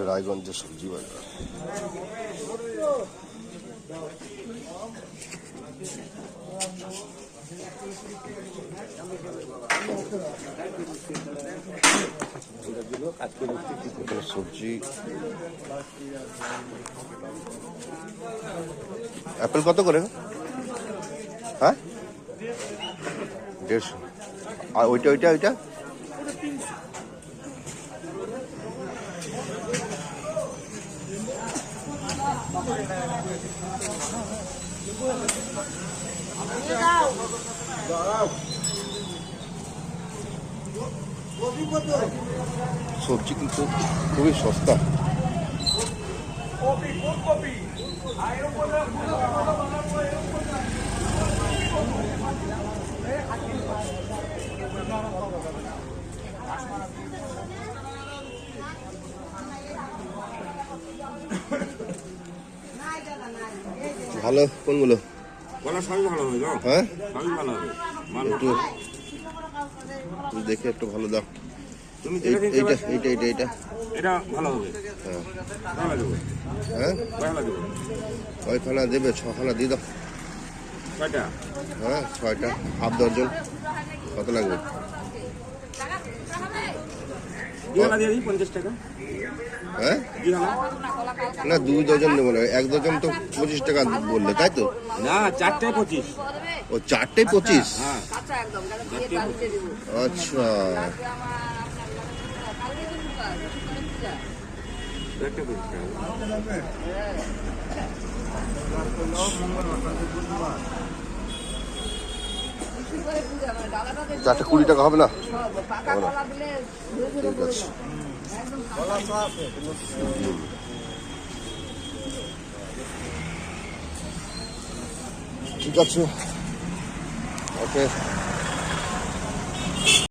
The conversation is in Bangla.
রায়গঞ্জের সবজি বাজার। সবজি অ্যাপেল কত করে? হ্যাঁ 150। আর ওইটা ওইটা ওইটা সবজি কিন্তু খুবই সস্তা। ভালো কোনগুলো? হ্যাঁ একটু দেখে একটু ভালো দাও। এইটা এইটা এইটা এইটা এটা ভালো হবে। হ্যাঁ কয়খানা দেবে? 6খানা দিয়ে দাও। কয়টা? হ্যাঁ 6টা, হাফ দর্জন। কত লাগবে? 50 টাকা। হ্যাঁ না 2 ডজন নেবো না, 1 ডজন তো 25 টাকা বললে, তাই তো? না 4টায় 25। ও 4টায় 25? হ্যাঁ আচ্ছা চারটে 20 টাকা হবে না? ঠিক আছে ঠিক আছে ওকে।